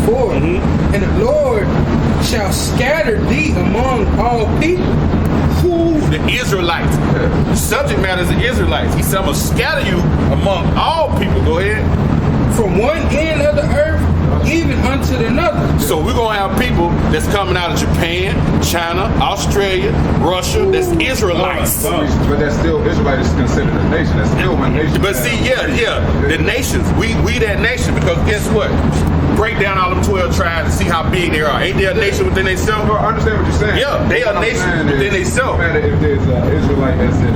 4. And the Lord shall scatter thee among all people. Who? The Israelites. The subject matter is the Israelites. He said, I'm going to scatter you among all people. Go ahead. From one end of the earth even unto another. So we're going to have people that's coming out of Japan, China, Australia, Russia, that's Israelites. But that's still, Israelites is considered a nation. That's still one nation. But see, the nations, we that nation, because guess what? Break down all them 12 tribes and see how big they are. Ain't they a nation within themselves? No, I understand what you're saying. Yeah, they are a nation within themselves. No matter if there's an Israelite that's in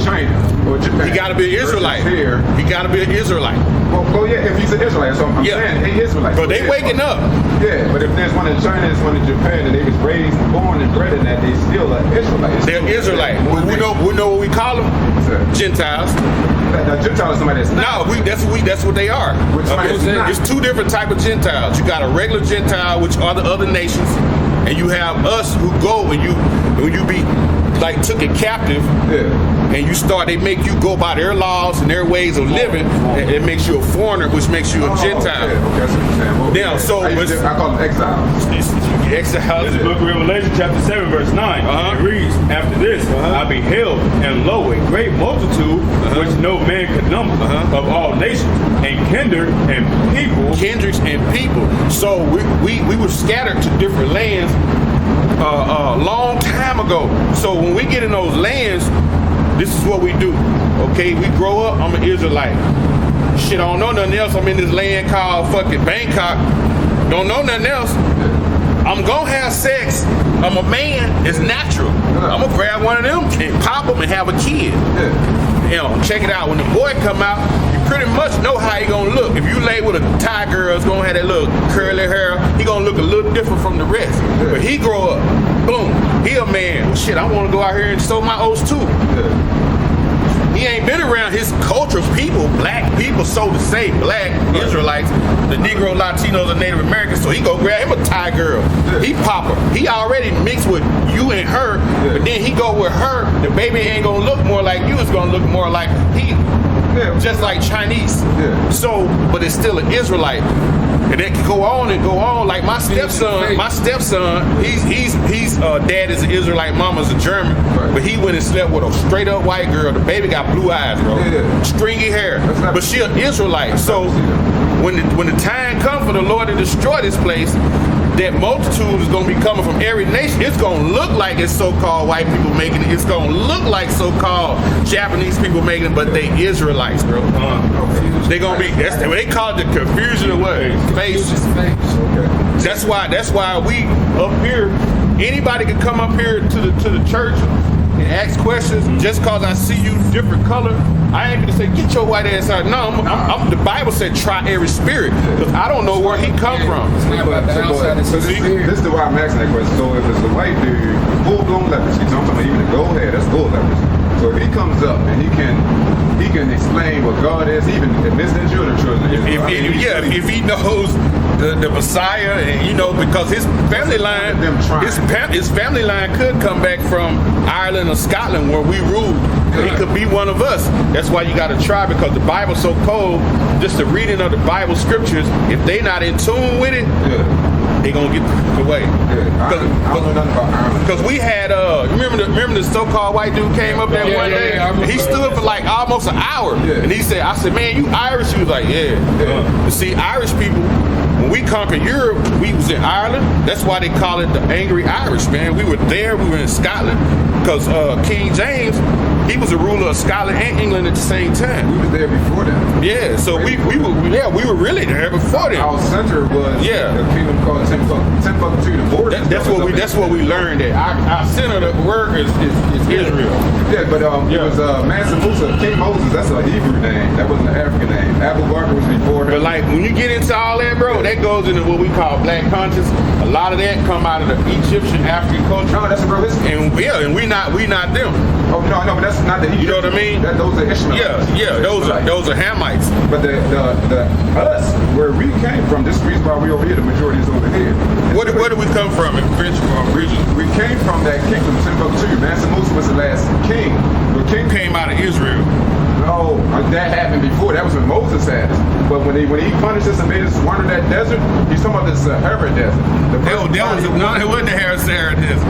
China or Japan. He got to be an Israelite. Here. He got to be an Israelite. Well, yeah, if he's an Israelite, so I'm saying he Israelite. But they waking up. Yeah, but if there's one in China, there's one in Japan, and they was raised, born, and bred in that, they still are Israelites. They're Israelite. We know what we call them? Gentiles. Now, Gentile is somebody that's not. No, that's what they are. It's two different type of Gentiles. You got a regular Gentile, which are the other nations, and you have us who go when you be like took it captive, and they make you go by their laws and their ways of living, and it makes you a foreigner, which makes you a Gentile. Now, so I call them exiles. Exiles. This is the book of Revelation, chapter 7, verse 9. It reads, after this, I beheld, and lo, a great multitude, which no man could number, of all nations, and kindred and people. Kindreds and people. So we were scattered to different lands a long time ago. So when we get in those lands, this is what we do. Okay, we grow up, I'm an Israelite. Shit, I don't know nothing else. I'm in this land called fucking Bangkok. Don't know nothing else. I'm gonna have sex. I'm a man. It's natural. I'm gonna grab one of them and pop them and have a kid. You know, check it out. When the boy come out, you pretty much know how he gonna look. If you lay with a Thai girl, it's gonna have that little curly hair. He gonna look a little different from the rest. But he grow up, boom, he a man. Well, shit, I wanna go out here and sow my oats too. He ain't been around his cultures, people, black people, so to say, black Israelites, the Negro, Latinos, and Native Americans. So he go grab him a Thai girl. He pop her. He already mixed with you and her, but then he go with her. The baby ain't gonna look more like you. It's gonna look more like he, just like Chinese. So, but it's still an Israelite. And it can go on and go on. Like my stepson, he's dad is an Israelite, mama's a German, but he went and slept with a straight up white girl. The baby got blue eyes, bro, stringy hair, but she an Israelite. So when the time comes for the Lord to destroy this place, that multitude is going to be coming from every nation. It's going to look like it's so-called white people making it. It's going to look like so-called Japanese people making it, but they Israelites, bro. They're going to be, they call it the confusion of what? Faces. That's why we up here, anybody can come up here to the church and ask questions. Just cause I see you different color, I ain't gonna say get your white ass out. No, the Bible said try every spirit, because I don't know where he come from. So this is why I'm asking that question. So if it's the white dude, full blown leprosy, so I'm talking about even the gold hair, that's gold leprosy. So if he comes up and he can explain what God is, even if it's the children. If he knows the Messiah, and because his family line, his family line could come back from Ireland or Scotland where we ruled. He could be one of us. That's why you got to try, because the Bible's so cold. Just the reading of the Bible scriptures, if they not in tune with it, they gonna get away. I don't know nothing about Ireland. Because we had remember the so-called white dude came up there one day. He stood for like almost an hour, and he said, "I said, man, you Irish?" He was like, "Yeah." You see, Irish people, when we conquered Europe, we was in Ireland. That's why they call it the Angry Irish, man. We were there. We were in Scotland because King James, he was a ruler of Scotland and England at the same time. We were there before that. Yeah, so we were really there before that. Our center was the kingdom called Timbuktu, the border. That's what we learned. That our center of work is Israel. Yeah, but it was Mansa Musa, King Moses. That's a Hebrew name. That wasn't an African name. Abu Bakr was before him. But like when you get into all that, bro, that goes into what we call black conscience. A lot of that come out of the Egyptian African culture. No, that's real history. And we not them. Oh no, but that's not the Egyptian. You know what I mean? Those are Ishmaelites. Yeah, those are Hamites. But the us, where we came from, this is the reason why we over here, the majority is over here. Where did we come from in region? We came from that kingdom, Timbuktu. Mansa Musa was the last king. The king came out of Israel. No, No, that happened before. That was when Moses had it. But when he punished us and made us wander that desert, he's talking about the Sahara Desert. It wasn't the Sahara Desert.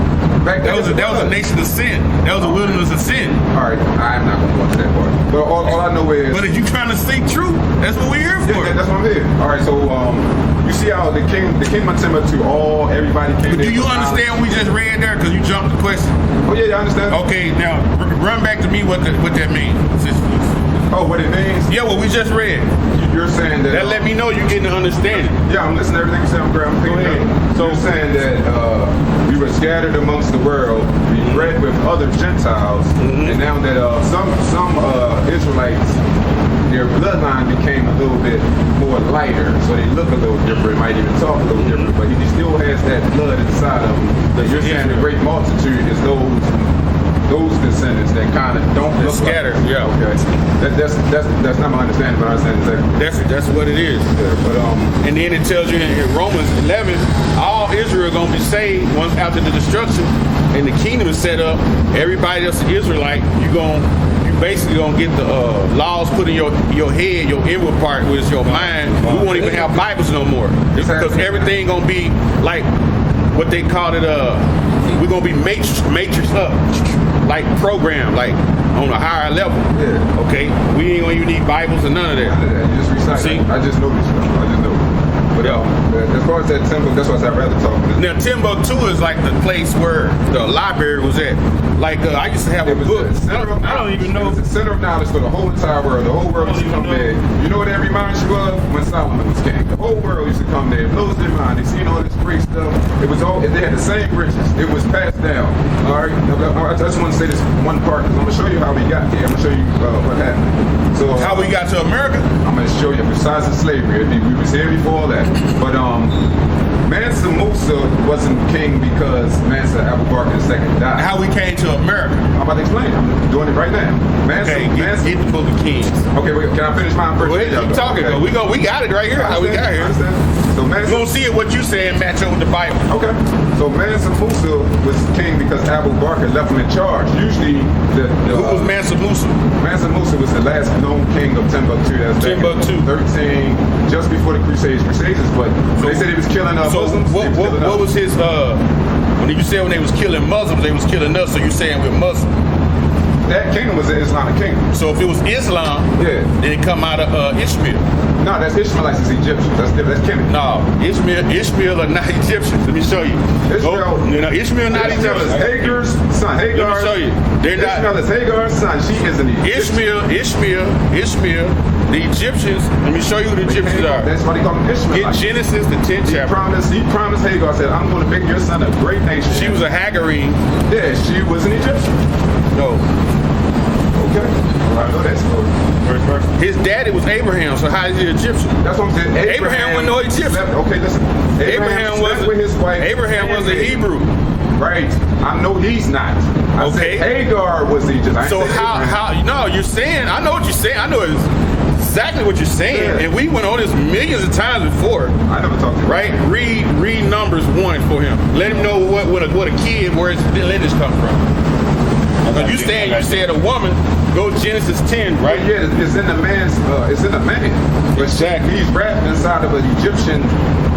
That was a nation of sin. That was a wilderness of sin. All right, I'm not going to go into that part. But all I know is. But if you trying to seek truth, that's what we're here for. Yeah, that's what I'm here. All right, so you see how the kingdom of timber to all everybody came. But do you understand what we just read there? Because you jumped the question. Oh yeah, I understand. Okay, now run back to me what that means. Oh, what it means? Yeah, what we just read. You're saying that. That let me know you're getting an understanding. Yeah, I'm listening to everything you said. I'm picking up. So you're saying that we were scattered amongst the world, we bred with other Gentiles, and now that some Israelites, their bloodline became a little bit more lighter, so they look a little different, might even talk a little different, but he still has that blood inside of him. So you're saying the great multitude is those descendants that kind of don't look scattered. Like, yeah. Okay. That's not my understanding, but I understand exactly. That's what it is. Yeah, but and then it tells you in Romans 11, all Israel gonna be saved once after the destruction, and the kingdom is set up. Everybody that's an Israelite, you basically gonna get the laws put in your head, your inward part, which is your mind. We won't even have Bibles no more. It's because everything gonna be like what they call it. We're gonna be matrix up, like program, like on a higher level. Yeah. Okay. We ain't gonna even need Bibles or none of that. None of that. You just recite. See? I just know this stuff. I just know. But as far as that temple, that's what I'd rather talk about. Now Timbuktu is like the place where the library was at. Like I used to have a book. I don't even know. It was the center of knowledge for the whole entire world. The whole world used to come there. You know what that reminds you of? When Solomon was king. The whole world used to come there. It blows their mind. They seen all this great stuff. It was all. They had the same riches. It was passed down. All right. I just want to say this one part because I'm gonna show you how we got here. I'm gonna show you what happened. So how we got to America? I'm gonna show you. Besides the slavery, we was here before all that. But Mansa Musa wasn't king because Mansa Abu Bakr II died. How we came to America? I'm about to explain. I'm doing it right now. Get the Book of Kings. Okay, wait, can I finish mine first? Go ahead, keep talking though. We got it right here. How we got here? So we're gonna see if what you saying match up with the Bible. Okay. So Mansa Musa was king because Abu Bakr left him in charge. Usually who was Mansa Musa? Mansa Musa was the last known king of Timbuktu. That's Timbuktu. 13, just before the Crusades. But they said he was killing Muslims. What was his when you said when they was killing Muslims, they was killing us, so you saying we're Muslim? That kingdom was an Islamic kingdom. So if it was Islam, then it come out of Ishmael. No, that's Ishmaelites is Egyptians. That's Kemet. No, Ishmael are not Egyptians. Let me show you. Ishmael not Egyptians. Hagar's son. Let me show you. Ishmael is Hagar's son. She is an Egyptian. Ishmael, the Egyptians. Let me show you who the Egyptians are. That's why they call them Ishmaelites. In Genesis, the 10th chapter. He promised Hagar, said, I'm going to make your son a great nation. She was a Hagarine. Yeah, she was an Egyptian. No. Okay. Well, I know that story. His daddy was Abraham, so how is he Egyptian? That's what I'm saying. Abraham wasn't no Egyptian. Okay, listen. Abraham was with his wife. Abraham was a Hebrew. Right. I know he's not. I said Hagar was Egyptian. So how? No, you're saying. I know what you're saying. I know exactly what you're saying, and we went on this millions of times before. I never talked to you. Right? Read Numbers 1 for him. Let him know what a kid, where his lineage come from. Because you said a woman. Go Genesis 10, right? Yeah, it's in the man's. It's in the man. But exactly. He's wrapped inside of an Egyptian.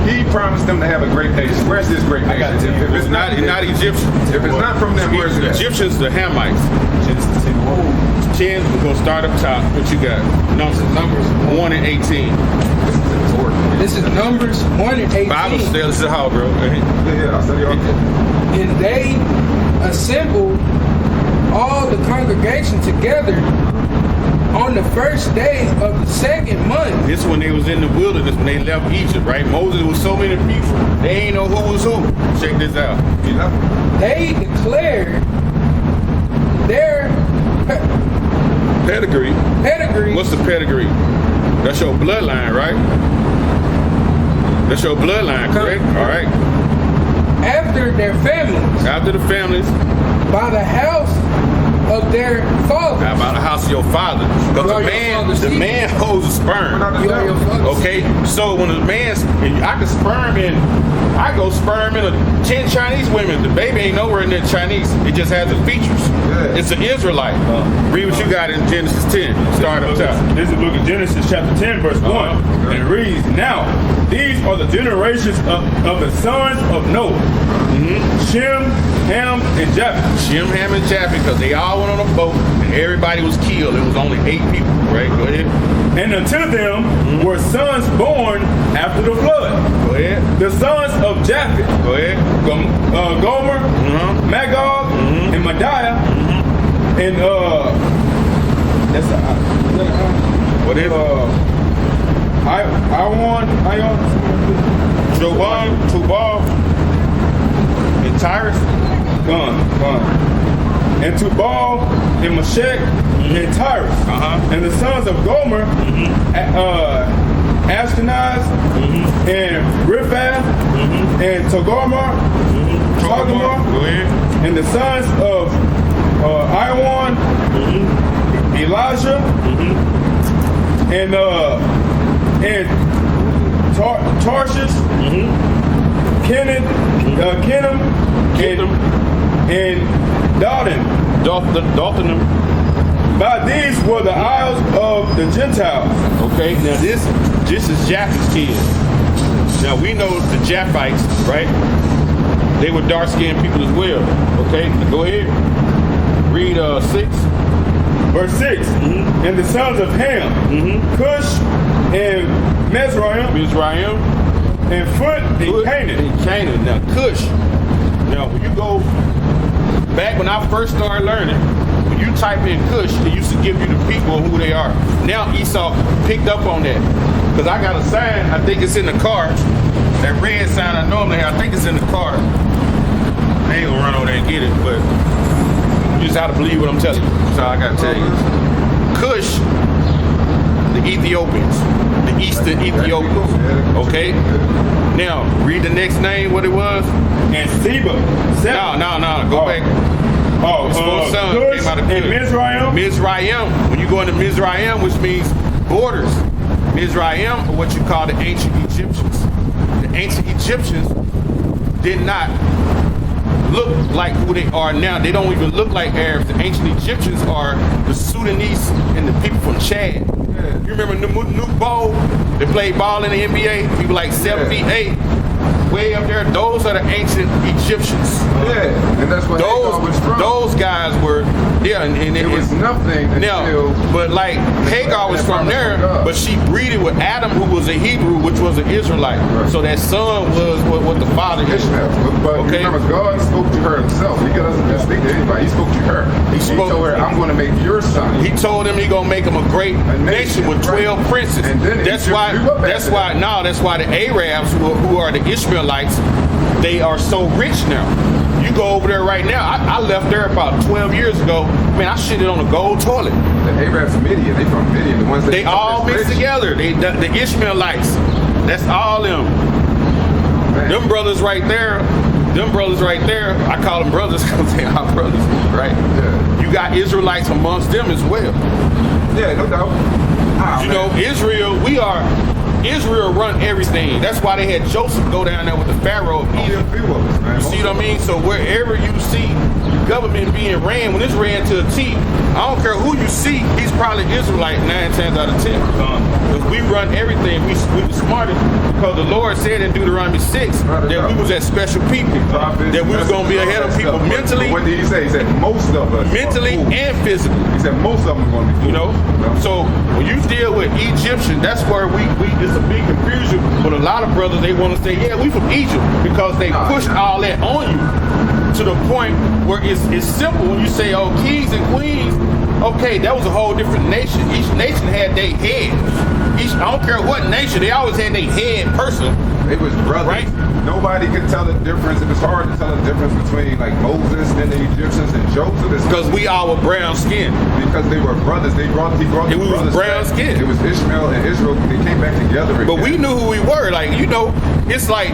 He promised them to have a great nation. Where's this great nation? If it's not Egyptian. If it's not from them, where's it? Egyptians, the Hamites. Genesis 10. We're gonna start up top. What you got? Numbers 1 and 18. This is Numbers 1 and 18. Bible still is how, bro. Yeah, I'll study all that. And they assembled all the congregation together on the first day of the second month. This when they was in the wilderness when they left Egypt, right? Moses was so many people, they ain't know who was who. Check this out. They declared their pedigree. What's the pedigree? That's your bloodline, right? That's your bloodline, correct? All right. After their families. After the families. By the house of their father. How about the house of your father? Because the man holds a sperm. You are your father. Okay, so when a man, I can sperm in, I go sperm in 10 Chinese women. The baby ain't nowhere near Chinese. It just has the features. Yeah. It's an Israelite. Read what you got in Genesis 10. Start up top. This is the book of Genesis chapter 10 verse 1. And it reads, now these are the generations of the sons of Noah. Shem, Ham, and Japheth. Shem, Ham, and Japheth, because they all went on a boat and everybody was killed. It was only 8 people, right? Go ahead. And unto them were sons born after the flood. Go ahead. The sons of Japheth. Go ahead. Gomer, Magog, and Madiah, and that's What is it? Ion, Joban, Tubal, and Tyrus. Gone. And Tubal, and Meshach, and Tyrus. And the sons of Gomer, Ashkenaz, and Riphath, and Togarmah, Go ahead. and the sons of Iwan, Elijah, and Tarshish, Kenan, and Dothan. By these were the isles of the Gentiles. Okay, now this is Japheth's kids. Now we know the Japhites, right? They were dark-skinned people as well. Okay, go ahead. Read 6. Verse 6. And the sons of Ham, Cush, and Mizraim, and Phut, and Canaan. Now Cush. Now when you go back when I first started learning, when you type in Cush, it used to give you the people who they are. Now Esau picked up on that. Because I got a sign, I think it's in the car. That red sign I normally have, I think it's in the car. I ain't gonna run over there and get it, but you just have to believe what I'm telling you. That's all I gotta tell you. Cush, the Ethiopians, the Eastern Ethiopians. Okay? Now, read the next name, what it was. And Seba. No, go back. His four sons came out of and Mizraim. Mizraim. When you go into Mizraim, which means borders. Mizraim are what you call the ancient Egyptians. The ancient Egyptians did not look like who they are now. They don't even look like Arabs. The ancient Egyptians are the Sudanese and the people from Chad. You remember Nuke Bowl? They played ball in the NBA. People like 7 feet 8. Way up there, those are the ancient Egyptians. Yeah, and that's what Hagar was from. Those guys were, and it was nothing until... but like Hagar was from there, but she breeded with Adam, who was a Hebrew, which was an Israelite. Right. So that son was what the father is. But remember, God spoke to her himself. He doesn't just speak to anybody. He spoke to her. He told her, I'm going to make your son. He told him he going to make him a great nation with 12 princes. And then that's why the Arabs, who are the Ishmaelites, they are so rich now. You go over there right now. I left there about 12 years ago. Man, I shitted on a gold toilet. The Arabs from Midian, they from Midian. The ones that they all mixed together. The Ishmaelites. That's all them. Man. Them brothers right there. I call them brothers because they are brothers, right? Yeah. You got Israelites amongst them as well. Yeah, no doubt. Israel run everything. That's why they had Joseph go down there with the Pharaoh of Egypt. You see what I mean? So wherever you see government being ran, when it's ran to a T, I don't care who you see, he's probably Israelite 9 times out of 10. Because we run everything. We were smarter because the Lord said in Deuteronomy 6 that we was that special people. That we was going to be ahead of people mentally. What did he say? He said most of us. Mentally and physically. He said most of them are going to be. So when you deal with Egyptian, that's where it's a big confusion. But a lot of brothers, they want to say, yeah, we from Egypt because they pushed all that on you to the point where it's simple when you say, oh, kings and queens. Okay, that was a whole different nation. Each nation had their head. I don't care what nation, they always had their head person. It was brothers. Right? Nobody could tell the difference. It was hard to tell the difference between like Moses and the Egyptians and Joseph. Because we all were brown skinned. Because they were brothers. He brought the brothers brown skinned. It was Ishmael and Israel. They came back together again. But we knew who we were. Like, it's like,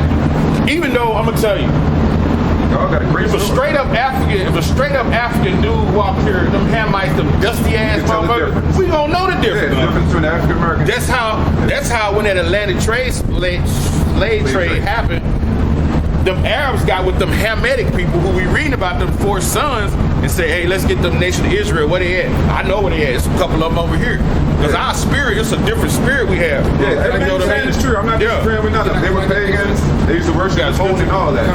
even though I'm gonna tell you, God got a great If a story. straight up African dude walked here, them Hamites, them dusty ass You can tell the motherfuckers, difference. we gonna know the Yeah, difference. the difference between the African American. That's how when that Atlantic slave trade happened, them Arabs got with them Hamitic people who we reading about, them 4 sons, and say, hey, let's get them nation of Israel. Where they at? I know where they at. It's a couple of them over here. Because our spirit, it's a different spirit we have. Yeah, everything you know you're what I saying mean? is true. I'm not Yeah. disagreeing with nothing. They were pagans. They used to worship Yeah, the moon and all that.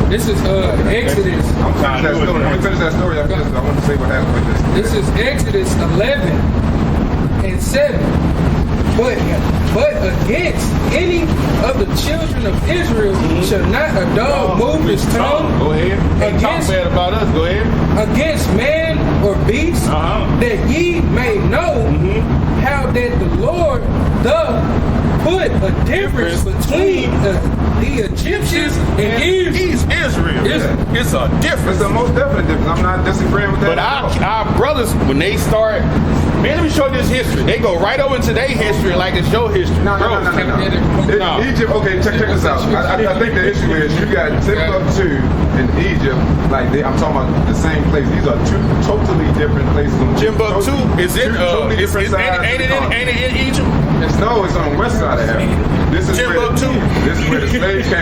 This is Exodus. I'm finish that story. Let me finish that story after this. I want to say what happened with this. This is Exodus 11 and 7. But against any of the children of Israel shall not a dog move his tongue Go ahead. They talk against bad about us. Go ahead. against man or beast, that ye may know how that the Lord doth put a difference between the Egyptians and Israel. It's a difference. It's the most definite difference. I'm not disagreeing with that. But our brothers, when they start, man, let me show you this history. They go right over into their history like it's your history. No. No. Egypt, okay, check this out. I think the issue is you got Timbuktu in Egypt, like I'm talking about the same place. These are 2 totally different places. Timbuktu is in totally different sides. ain't it in Egypt? No, it's on the west side of Africa. This is Timbuktu. This is where the slaves came